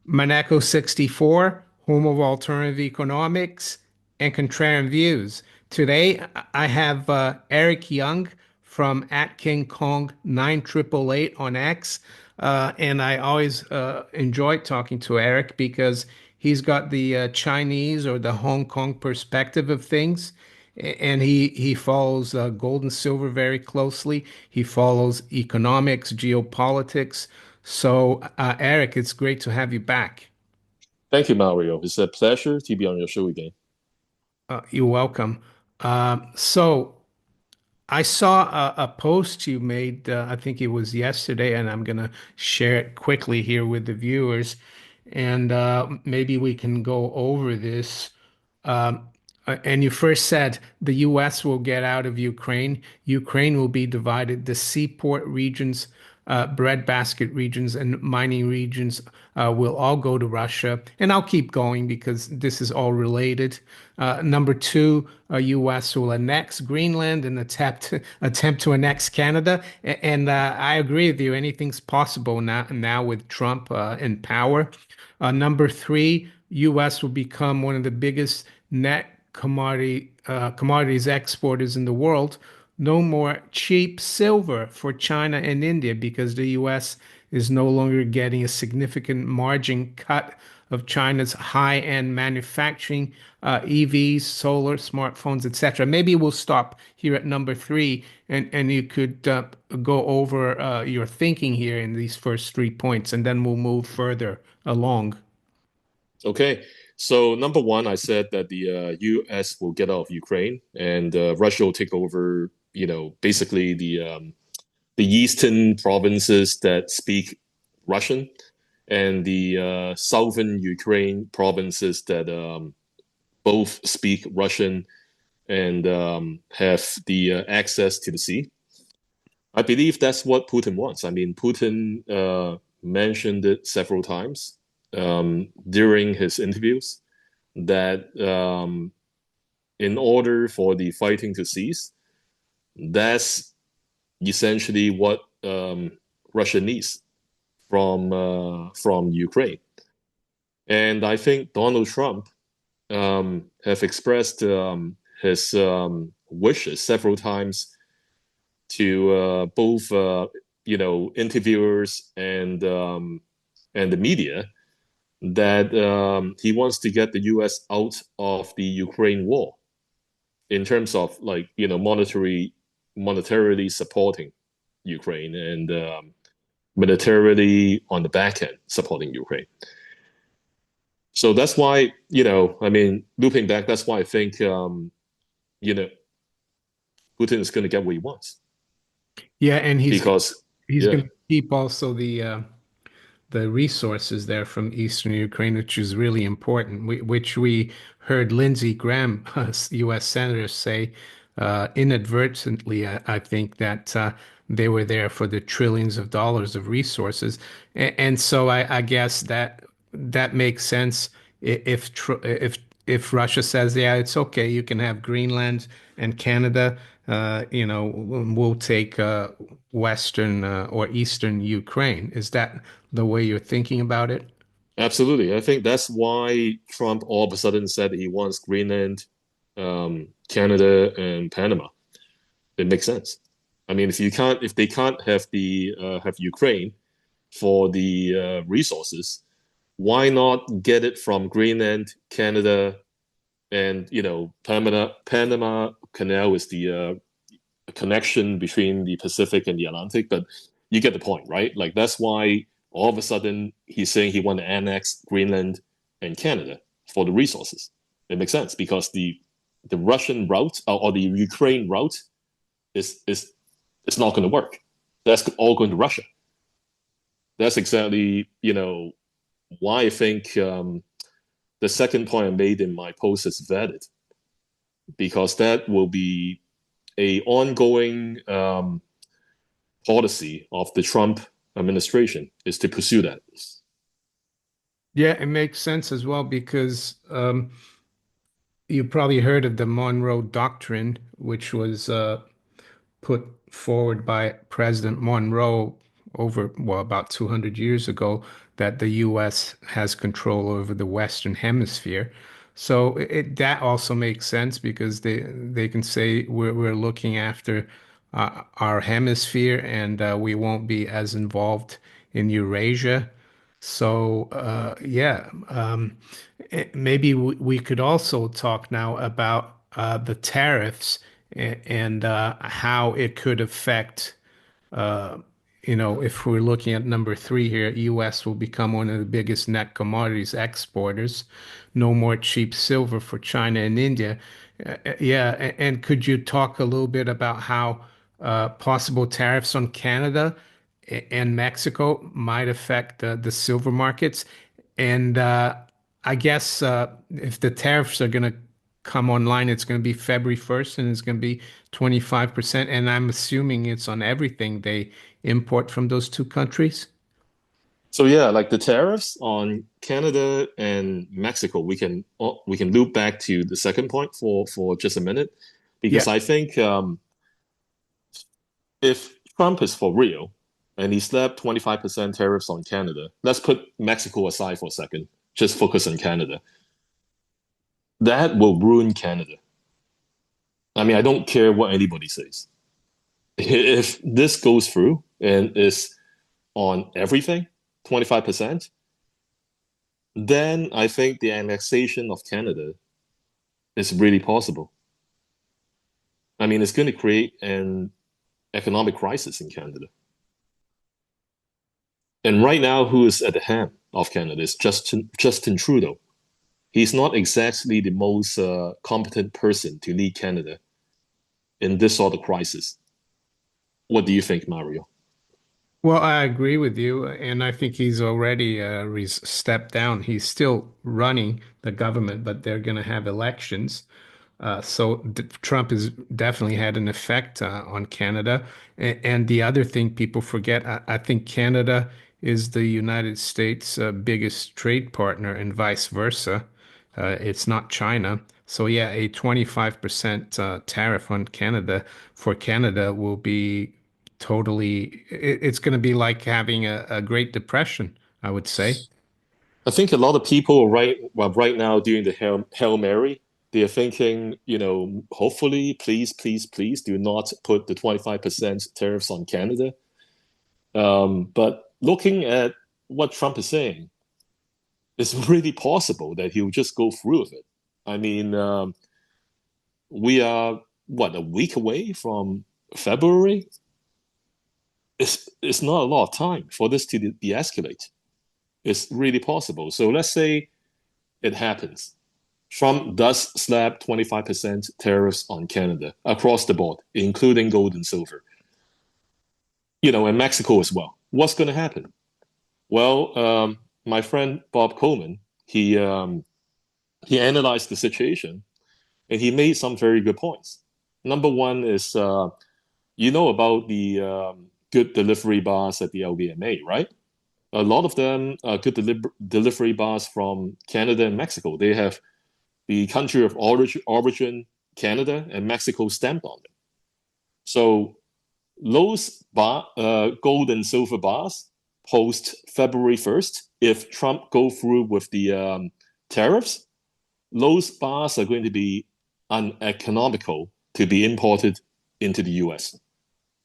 Monaco 64, home of alternative economics and contrarian views. Today, I have Eric Yeung from at King Kong 9888 on X. And I always enjoy talking to Eric because he's got the Chinese or the Hong Kong perspective of things. And he follows gold and silver very closely. He follows economics, geopolitics. So, Eric, it's great to have you back. Thank you, Mario. It's a pleasure to be on your show again. You're welcome. So, I saw a post you made, I think it was yesterday, and I'm going to share it quickly here with the viewers. And maybe we can go over this. Um, and you first said the U.S. will get out of Ukraine. Ukraine will be divided. The seaport regions, breadbasket regions, and mining regions will all go to Russia. And I'll keep going because this is all related. Number two, U.S. will annex Greenland and attempt to annex Canada. And I agree with you. Anything's possible now with Trump in power. Number three, U.S. will become one of the biggest net commodities exporters in the world. No more cheap silver for China and India because the U.S. is no longer getting a significant margin cut of China's high-end manufacturing, EVs, solar, smartphones, etc. Maybe we'll stop here at number three, and you could go over your thinking here in these first 3 points, and then we'll move further along. Okay, so number one, I said that the U.S. will get out of Ukraine and Russia will take over. Basically the eastern provinces that speak Russian and the southern Ukraine provinces that both speak Russian and have the access to the sea. I believe that's what Putin wants. I mean, Putin mentioned it several times during his interviews that in order for the fighting to cease, that's essentially what Russia needs from Ukraine. And I think Donald Trump have expressed his wishes several times to both interviewers and the media that he wants to get the U.S. out of the Ukraine war in terms of monetarily supporting Ukraine and militarily on the back end supporting Ukraine. So that's why, I mean, looping back, that's why I think, you know, Putin is going to get what he wants Yeah, and because, he's yeah, going to keep also the resources there from Eastern Ukraine, which is really important, which we heard Lindsey Graham, U.S. Senator, say inadvertently, I think, that they were there for the trillions of dollars of resources. And so I guess that makes sense if Russia says, yeah, it's okay, you can have Greenland and Canada, we'll take Western or Eastern Ukraine. Is that the way you're thinking about it? absolutely. I think that's why Trump all of a sudden said he wants Greenland, Canada, and Panama. It makes sense. I mean, if they can't have Ukraine for the resources, why not get it from Greenland, Canada, and Panama Canal is the connection between the Pacific and the Atlantic, but you get the point, right? Like that's why all of a sudden he's saying he want to annex Greenland and Canada for the resources. It makes sense because the Russian route or the Ukraine route is it's not going to work. That's all going to Russia. That's exactly why I think the second point I made in my post is valid because that will be a ongoing policy of the Trump administration is to pursue that. Yeah, it makes sense as well because you probably heard of the Monroe Doctrine, which was put forward by President Monroe over, well, about 200 years ago that the US has control over the Western Hemisphere. So that also makes sense because they can say we're looking after our hemisphere and we won't be as involved in Eurasia. So yeah, maybe we could also talk now about the tariffs and how it could affect if we're looking at number three here, US will become one of the biggest net commodities exporters. No more cheap silver for China and India. Yeah, and could you talk a little bit about how possible tariffs on Canada and Mexico might affect the silver markets? And I guess if the tariffs are going to come online, it's going to be February 1st and it's going to be 25%. And I'm assuming it's on everything they import from those two countries. So yeah, like the tariffs on Canada and Mexico, we can loop back to the second point for just a minute, because Yeah. I think if Trump is for real and he slapped 25% tariffs on Canada, let's put Mexico aside for a second, just focus on Canada. That will ruin Canada. I mean, I don't care what anybody says. If this goes through and is on everything, 25%, then I think the annexation of Canada is really possible. I mean, it's going to create an economic crisis in Canada. And right now, who is at the helm of Canada is Justin Trudeau. He's not exactly the most competent person to lead Canada in this sort of crisis. What do you think, Mario? Well, I agree with you, and I think he's already stepped down. He's still running the government, but they're going to have elections. So Trump has definitely had an effect on Canada. And the other thing people forget, I think Canada is the United States' biggest trade partner and vice versa. It's not China. So yeah, a 25% tariff on Canada for Canada will be it's going to be like having a Great Depression, I would say. I think a lot of people right now doing the Hail Mary, they're thinking, hopefully, please, please, please do not put the 25% tariffs on Canada. But looking at what Trump is saying, it's really possible that he'll just go through with it. I mean, we are, what, a week away from February? It's not a lot of time for this to de-escalate. It's really possible. So let's say it happens. Trump does slap 25% tariffs on Canada across the board, including gold and silver, and Mexico as well. What's going to happen? Well, my friend Bob Coleman, he analyzed the situation and he made some very good points. Number one is, about the good delivery bars at the LBMA, right? A lot of them are good delivery bars from Canada and Mexico. They have the country of origin, Canada, and Mexico stamped on them. So those gold and silver bars post February 1st, if Trump go through with the tariffs, those bars are going to be uneconomical to be imported into the US.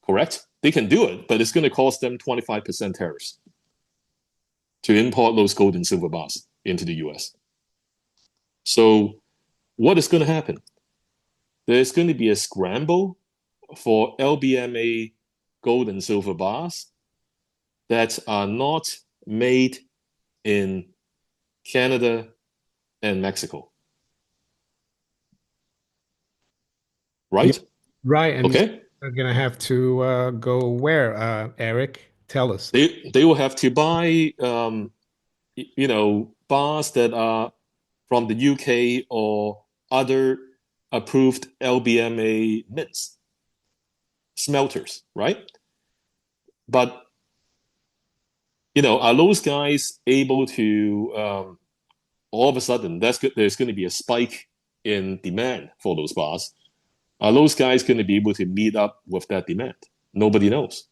Correct? They can do it, but it's going to cost them 25% tariffs to import those gold and silver bars into the US. So what is going to happen? There's going to be a scramble for LBMA gold and silver bars that are not made in Canada and Mexico. Yeah, Right? right. And Okay? they're going to have to go where, Eric? Tell us. They will have to buy bars that are from the UK or other approved LBMA mints, smelters, right? But are those guys able to all of a sudden there's going to be a spike in demand for those bars? Are those guys going to be able to meet up with that demand? Nobody knows.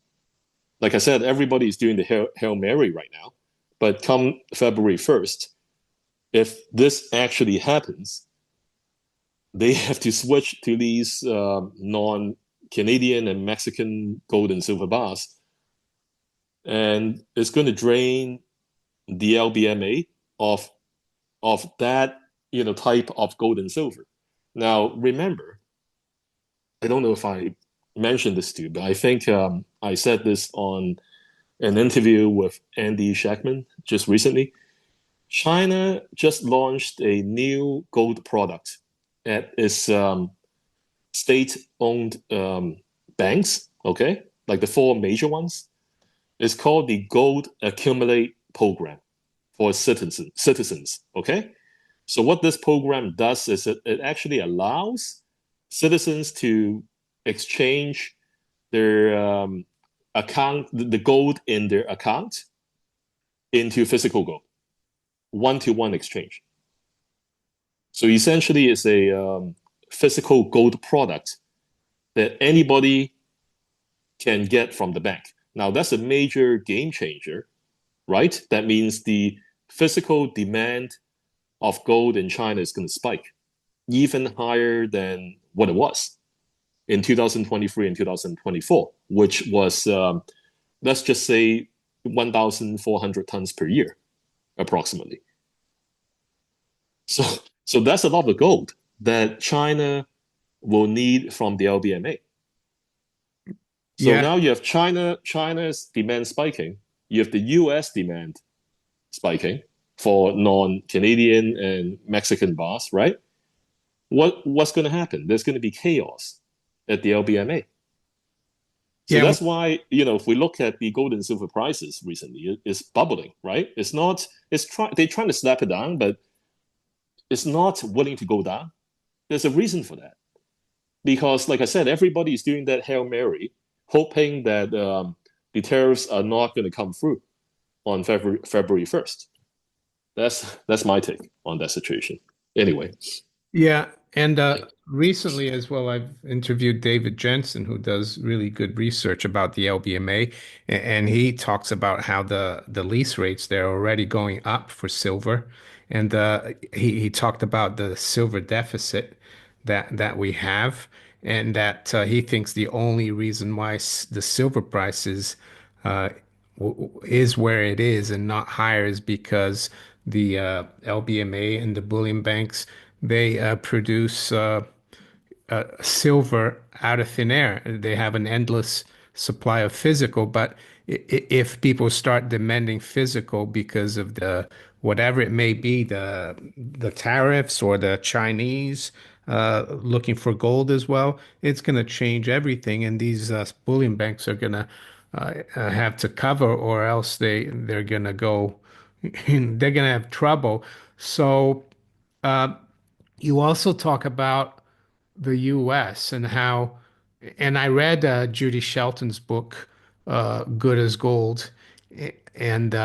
like I said, everybody is doing the Hail Mary right now. But come February 1st, if this actually happens, they have to switch to these non-Canadian and Mexican gold and silver bars, and it's going to drain the LBMA of that type of gold and silver. Now, remember, I don't know if I mentioned this to you, but I think I said this on an interview with Andy Shackman just recently. China just launched a new gold product at its state-owned banks, okay, like the four major ones. It's called the Gold Accumulate Program for citizens, okay? So what this program does is it actually allows citizens to exchange their account, the gold in their account into physical gold, one-to-one exchange. So essentially, it's a physical gold product that anybody can get from the bank. Now, that's a major game changer, right? That means the physical demand of gold in China is going to spike even higher than what it was in 2023 and 2024, which was, let's just say, 1,400 tons per year, approximately. So, so that's a lot of gold that China will need from the LBMA. So Yeah, now you have China's demand spiking. You have the US demand spiking for non-Canadian and Mexican bars, right? What's going to happen? There's going to be chaos at the LBMA. So yeah, that's why, if we look at the gold and silver prices recently, it's bubbling, right? It's not, they're trying to slap it down, but it's not willing to go down. There's a reason for that. Because, like I said, everybody is doing that Hail Mary, hoping that the tariffs are not going to come through on February 1st. That's my take on that situation. Anyway, yeah. And recently as well, I've interviewed David Jensen, who does really good research about the LBMA, and he talks about how the lease rates they're already going up for silver, and he talked about the silver deficit that we have, and that he thinks the only reason why the silver price uh, is where it is and not higher is because the LBMA and the bullion banks they produce silver out of thin air. They have an endless supply of physical, but if people start demanding physical because of the whatever it may be, the tariffs or the Chinese looking for gold as well, it's going to change everything, and these bullion banks are going to have to cover, or else they're going to go, they're going to have trouble. So. You also talk about the U.S. and how, and I read Judy Shelton's book, Good as Gold, and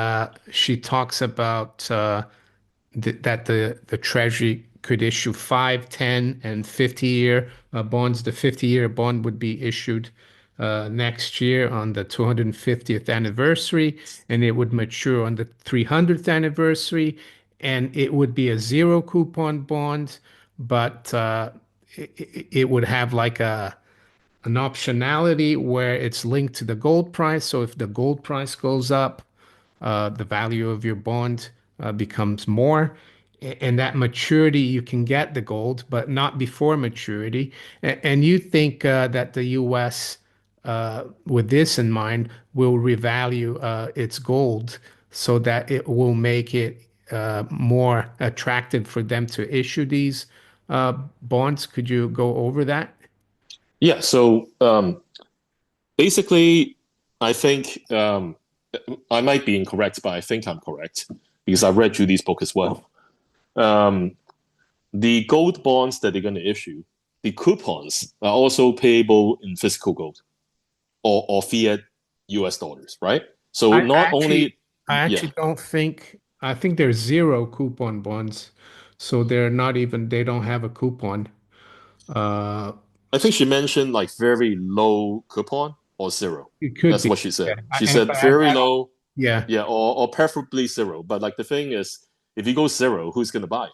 she talks about that the Treasury could issue 5, 10, and 50-year bonds. The 50-year bond would be issued next year on the 250th anniversary, and it would mature on the 300th anniversary, and it would be a zero coupon bond, but it would have like an optionality where it's linked to the gold price. So if the gold price goes up, the value of your bond becomes more. And that maturity, you can get the gold, but not before maturity. And you think that the U.S., with this in mind, will revalue its gold so that it will make it more attractive for them to issue these bonds. Could you go over that? yeah. So basically, I think I might be incorrect, but I think I'm correct because I read Judy's book as well. Um, the gold bonds that they're going to issue, the coupons are also payable in physical gold or fiat US dollars, right? So I not actually, only, I yeah, actually don't think, I think there's zero coupon bonds. So they're not even, they don't have a coupon. Uh, I think she mentioned like very low coupon. or zero. It could That's be. what she said. Yeah. She said But very I don't. low, Yeah. yeah, or preferably zero. But like the thing is, if you go zero, who's gonna buy?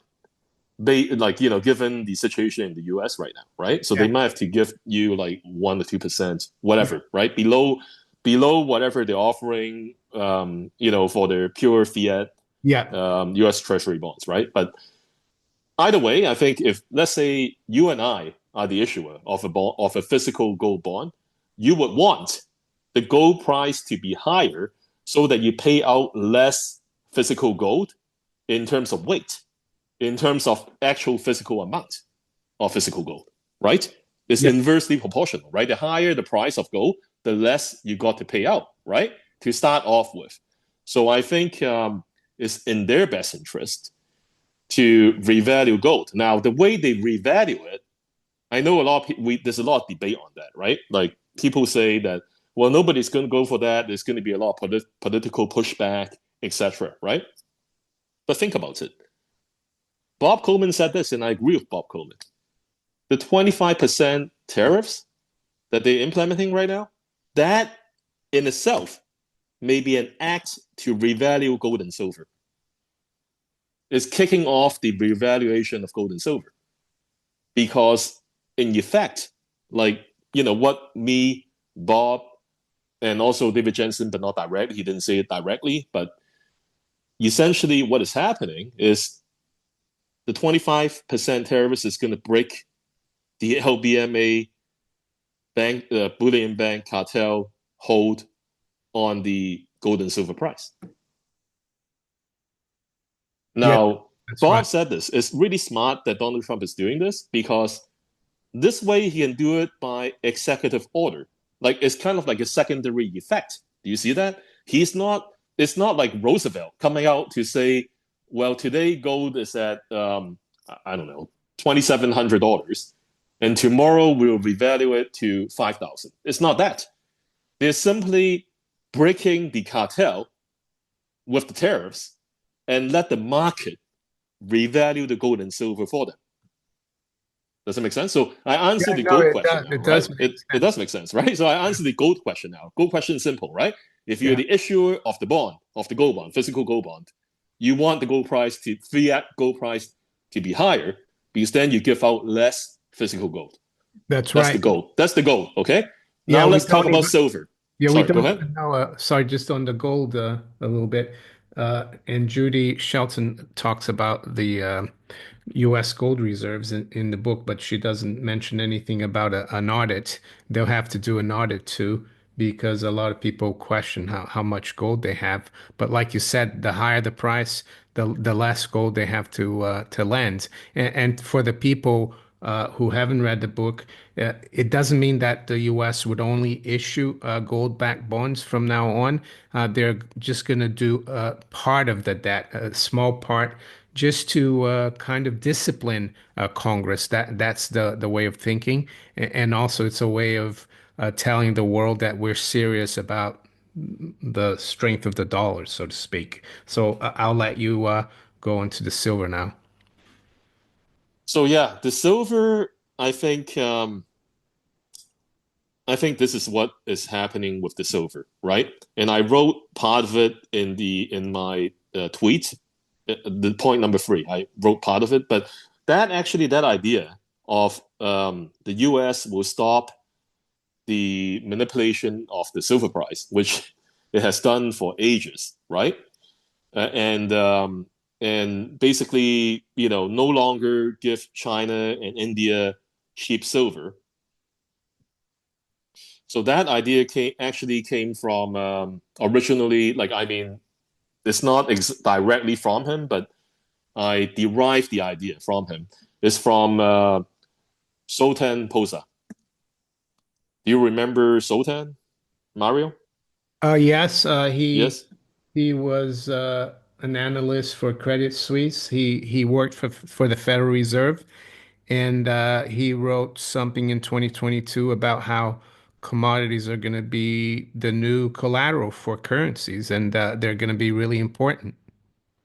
Like given the situation in the US right now, right? So Yeah. they might have to give you like 1 or 2%, whatever, right? Below whatever they're offering, for their pure fiat Yeah. US Treasury bonds, right? But either way, I think if let's say you and I are the issuer of a bond of a physical gold bond, you would want the gold price to be higher so that you pay out less physical gold in terms of weight, in terms of actual physical amount of physical gold, right? It's Yeah. inversely proportional, right? The higher the price of gold, the less you got to pay out, right? To start off with. So I think it's in their best interest to revalue gold. Now, the way they revalue it, I know a lot of people, there's a lot of debate on that, right? Like people say that, well, nobody's going to go for that. There's going to be a lot of political pushback, etc., right? But think about it. Bob Coleman said this, and I agree with Bob Coleman. The 25% tariffs that they're implementing right now, that in itself may be an act to revalue gold and silver. It's kicking off the revaluation of gold and silver because, in effect, like what me, Bob, and also David Jensen, but not directly. He didn't say it directly, but essentially, what is happening is the 25% tariffs is going to break the LBMA bank, bullion bank cartel hold on the gold and silver price. Yeah. Now, That's right. Bob said this. It's really smart that Donald Trump is doing this because this way he can do it by executive order. Like it's kind of like a secondary effect. Do you see that? He's not. It's not like Roosevelt coming out to say, "Well, today gold is at I don't know $2,700, and tomorrow we'll revalue it to 5,000." It's not that. They're simply breaking the cartel with the tariffs and let the market revalue the gold and silver for them. Does it make sense? So I Yeah. answered the No, gold it question does. now, It right? does make It sense. does make sense, right? So I answered the gold question now. Gold question is simple, right? If you're Yeah. the issuer of the bond, of the gold bond, physical gold bond, you want the gold price to fiat gold price to be higher because then you give out less physical gold. That's That's the right. goal. That's the goal. Okay. Yeah. Now We let's talk don't about even. silver. Yeah, we Sorry, go don't ahead. even know. Sorry, just on the gold a little bit. And Judy Shelton talks about the U.S. gold reserves in the book, but she doesn't mention anything about an audit. They'll have to do an audit too, because a lot of people question how much gold they have. But like you said, the higher the price, the less gold they have to lend. And for the people who haven't read the book, it doesn't mean that the U.S. would only issue gold-backed bonds from now on. They're just going to do part of the debt, a small part, just to kind of discipline Congress. That's the way of thinking, and also it's a way of telling the world that we're serious about the strength of the dollar, so to speak. So I'll let you go into the silver now. So yeah, the silver. I think this is what is happening with the silver, right? And I wrote part of it in my tweet, the point number three. I wrote part of it, but that idea of the U.S. will stop the manipulation of the silver price, which it has done for ages, right? Uh, and um, and basically, no longer give China and India cheap silver. So that idea actually came from originally, like I mean, it's not directly from him, but I derived the idea from him. It's from Sultan Posa. Do you remember Sultan, Mario? Yes, Yes, he was an analyst for Credit Suisse. He worked for the Federal Reserve, and he wrote something in 2022 about how commodities are going to be the new collateral for currencies, and they're going to be really important.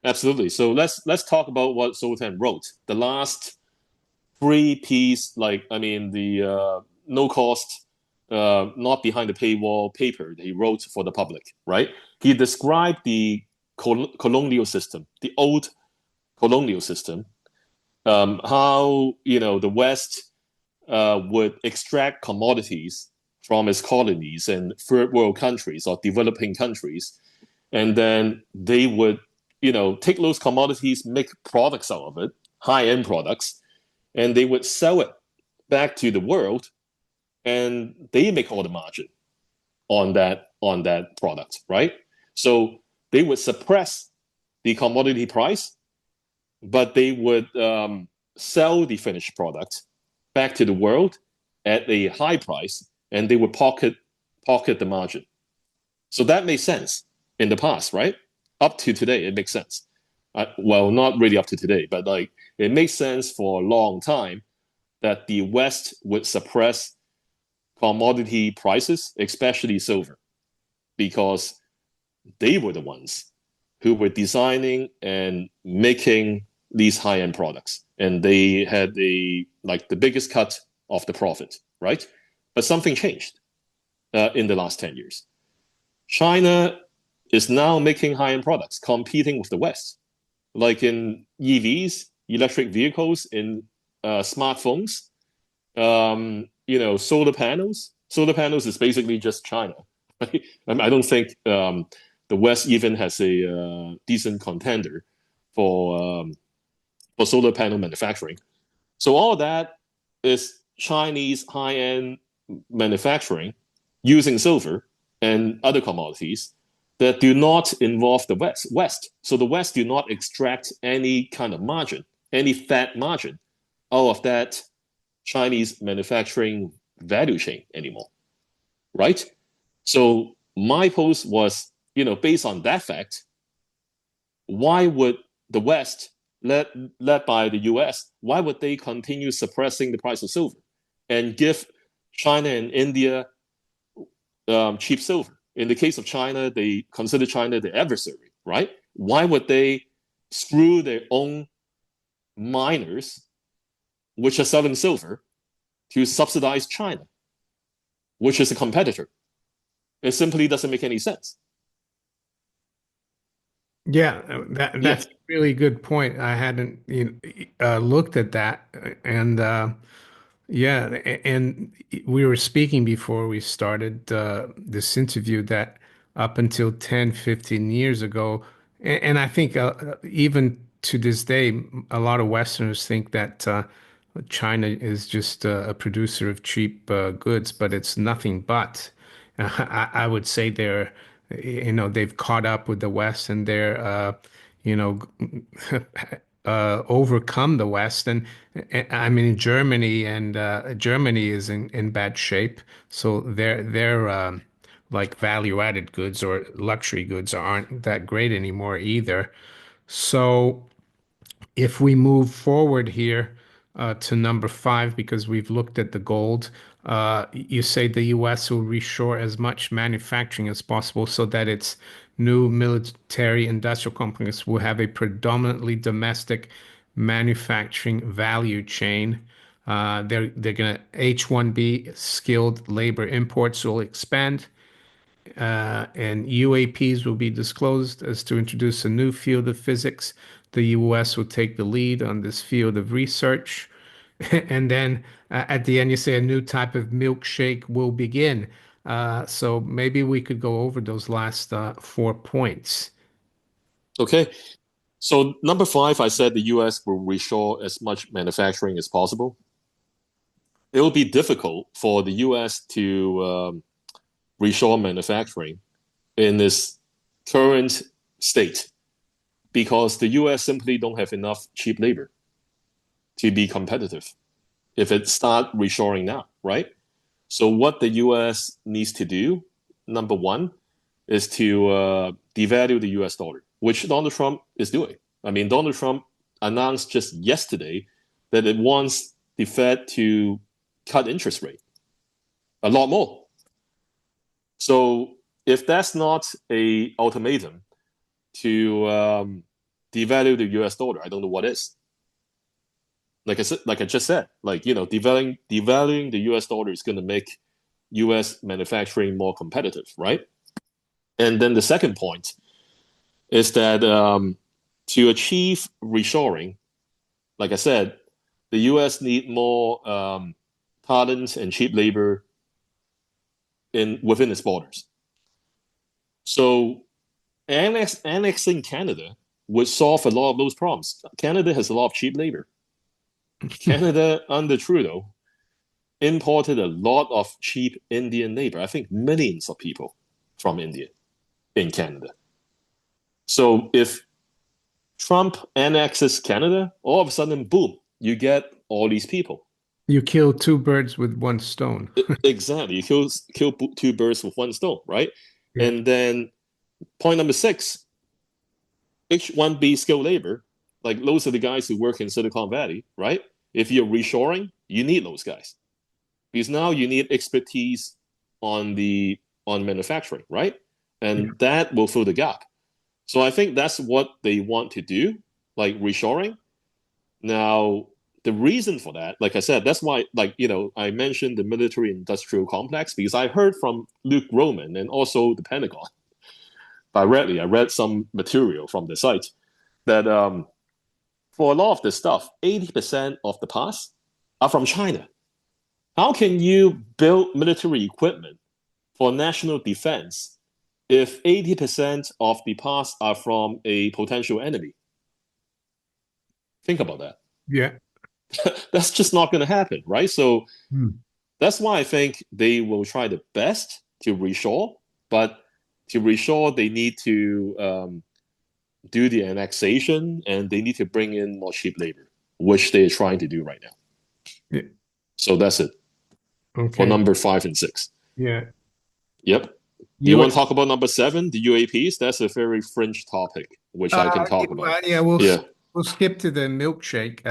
absolutely. So let's talk about what Sultan wrote. The last free piece, like I mean, the no cost. not behind the paywall paper that he wrote for the public, right? He described the colonial system, the old colonial system, how the West would extract commodities from its colonies and third world countries or developing countries, and then they would take those commodities, make products out of it, high end products, and they would sell it back to the world, and they make all the margin on that product, right? So they would suppress the commodity price, but they would sell the finished product back to the world at a high price, and they would pocket the margin. So that makes sense in the past, right? Up to today, it makes sense. Well, not really up to today, but like it makes sense for a long time that the West would suppress commodity prices, especially silver, because they were the ones who were designing and making these high-end products, and they had the biggest cut of the profit, right? But something changed in the last 10 years. China is now making high-end products, competing with the West, like in EVs, electric vehicles, in smartphones, solar panels. Solar panels is basically just China. Right? I don't think the West even has a decent contender for solar panel manufacturing. So all that is Chinese high-end manufacturing using silver and other commodities that do not involve the West. So the West do not extract any kind of margin, any fat margin out of that Chinese manufacturing value chain anymore, right? So my post was, based on that fact, why would the West, led by the US, why would they continue suppressing the price of silver and give China and India cheap silver? In the case of China, they consider China the adversary, right? Why would they screw their own miners, which are selling silver, to subsidize China, which is a competitor? It simply doesn't make any sense. Yeah, Yeah. that's a really good point. I hadn't looked at that, and yeah, and we were speaking before we started this interview that up until 10, 15 years ago, and I think even to this day, a lot of Westerners think that China is just a producer of cheap goods, but it's nothing but. I would say they've caught up with the West and they're, you know, overcome the West. And I mean, Germany and Germany is in bad shape. So they're like value-added goods or luxury goods aren't that great anymore either. So if we move forward here to number five, because we've looked at the gold, you say the US will reshore as much manufacturing as possible so that its new military industrial companies will have a predominantly domestic manufacturing value chain. They're gonna H-1B skilled labor imports will expand and UAPs will be disclosed as to introduce a new field of physics. The US will take the lead on this field of research. And then at the end, you say a new type of milkshake will begin. So maybe we could go over those last 4 points. Okay. So number five, I said the US will reshore as much manufacturing as possible. It will be difficult for the US to reshore manufacturing in this current state because the US simply don't have enough cheap labor to be competitive if it start reshoring now, right? So what the US needs to do, number one, is to devalue the US dollar, which Donald Trump is doing. I mean, Donald Trump announced just yesterday that it wants the Fed to cut interest rate a lot more. So if that's not a ultimatum to devalue the US dollar, I don't know what is. Like I just said, devaluing the US dollar is going to make U.S. manufacturing more competitive, right? And then the second point is that to achieve reshoring, like I said, the U.S. need more talent and cheap labor in within its borders. So annexing Canada would solve a lot of those problems. Canada has a lot of cheap labor. Canada under Trudeau imported a lot of cheap Indian labor. I think millions of people from India in Canada. So if Trump annexes Canada, all of a sudden, boom, you get all these people. You kill two birds with one stone. Exactly. You kill two birds with one stone, right? Yeah. And then point number six, H-1B skilled labor, like those are the guys who work in Silicon Valley, right? If you're reshoring, you need those guys because now you need expertise on manufacturing, right? Yeah. And that will fill the gap. So I think that's what they want to do, like reshoring. Now, the reason for that, like I said, that's why, like, I mentioned the military industrial complex because I heard from Luke Roman and also the Pentagon directly. I read some material from the site that for a lot of this stuff, 80% of the parts are from China. How can you build military equipment for national defense if 80% of the parts are from a potential enemy? Think about that. Yeah. That's just not going to happen, right? So Hmm. that's why I think they will try the best to reshore, but to reshore, they need to do the annexation and they need to bring in more cheap labor, which they're trying to do right now. Yeah. So that's it for Okay. number five and six. Yeah. Yep. Do you You want to talk about number seven, the UAPs? That's a very fringe topic, which I can talk about. yeah, Yeah. we'll skip to the milkshake.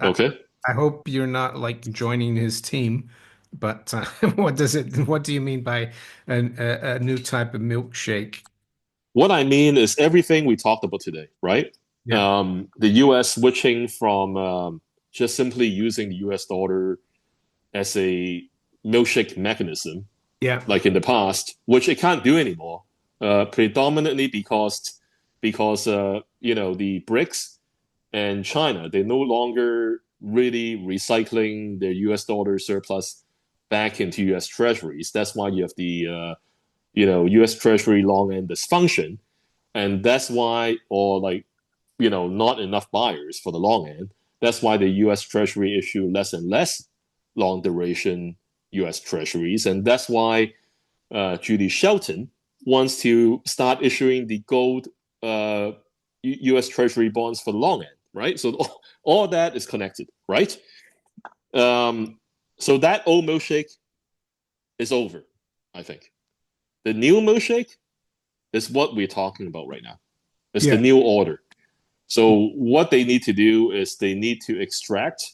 Okay. I hope you're not like joining his team, but what do you mean by a new type of milkshake? What I mean is everything we talked about today, right? Yeah. The US switching from just simply using the US dollar as a milkshake mechanism, Yeah. like in the past, which it can't do anymore, predominantly because the BRICS and China they're no longer really recycling their US dollar surplus back into US Treasuries. That's why you have the US Treasury long end dysfunction, and that's why or like not enough buyers for the long end. That's why the US Treasury issue less and less long duration US Treasuries. And that's why Judy Shelton wants to start issuing the gold US Treasury bonds for the long end, right? So all that is connected, right? Um, so that old milkshake is over, I think. The new milkshake is what we're talking about right now. It's the Yeah. new order. So what they need to do is they need to extract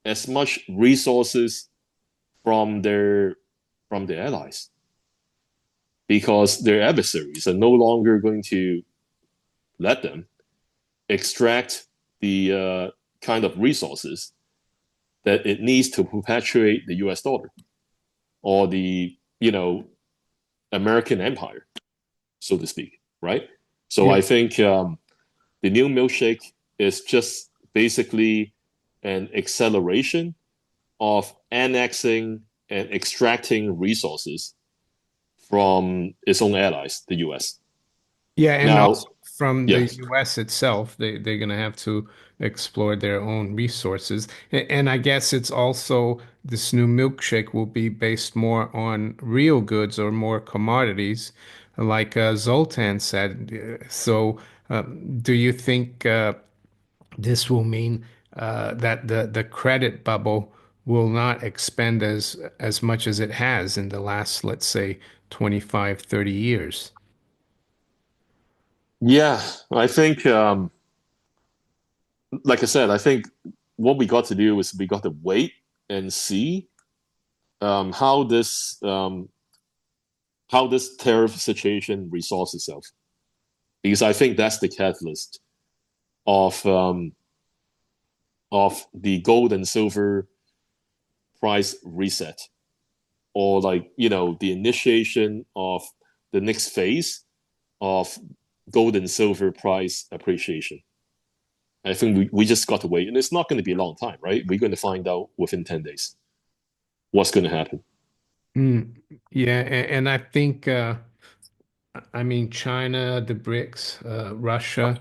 as much resources from their allies because their adversaries are no longer going to let them extract the kind of resources that it needs to perpetuate the US dollar or the American empire, so to speak, right? So Yeah. I think the new milkshake is just basically an acceleration of annexing and extracting resources from its own allies, the US. Yeah, and Now, also from the yeah, US itself, they're gonna have to explore their own resources. And I guess it's also this new milkshake will be based more on real goods or more commodities, like Zoltan said. So, do you think this will mean that the credit bubble will not expand as much as it has in the last, let's say, 25, 30 years? yeah, I think, like I said, I think what we got to do is we got to wait and see how this tariff situation resolves itself, because I think that's the catalyst of of the gold and silver price reset, or like, the initiation of the next phase of gold and silver price appreciation. I think we just got to wait, and it's not going to be a long time, right? We're going to find out within 10 days what's going to happen. Mm, yeah, and I think I mean, China, the BRICS, Russia,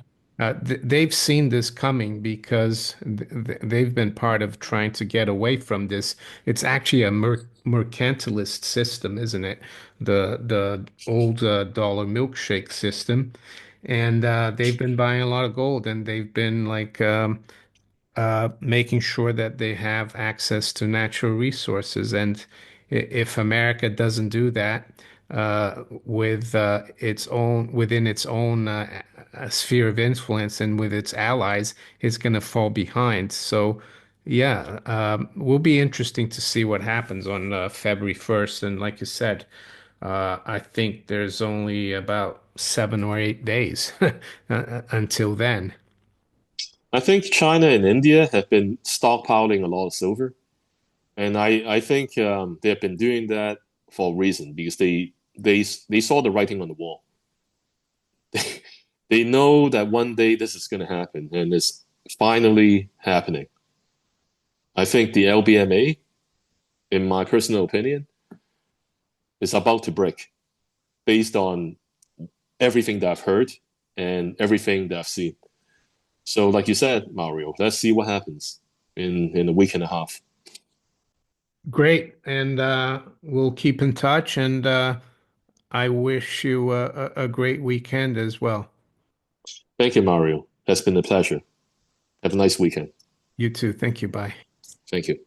they've seen this coming because they've been part of trying to get away from this. It's actually a mercantilist system, isn't it? The old dollar milkshake system, and they've been buying a lot of gold, and they've been like making sure that they have access to natural resources. And if America doesn't do that with its own within its own sphere of influence and with its allies, it's going to fall behind. So, yeah, will be interesting to see what happens on February 1st. And like you said, I think there's only about 7 or 8 days until then. I think China and India have been stockpiling a lot of silver, and I think they have been doing that for a reason because they saw the writing on the wall. They know that one day this is going to happen, and it's finally happening. I think the LBMA, in my personal opinion, is about to break based on everything that I've heard and everything that I've seen. So, like you said, Mario, let's see what happens in a week and a half. Great. And we'll keep in touch. And I wish you a great weekend as well. Thank you, Mario. It's been a pleasure. Have a nice weekend. You too. Thank you. Bye. Thank you.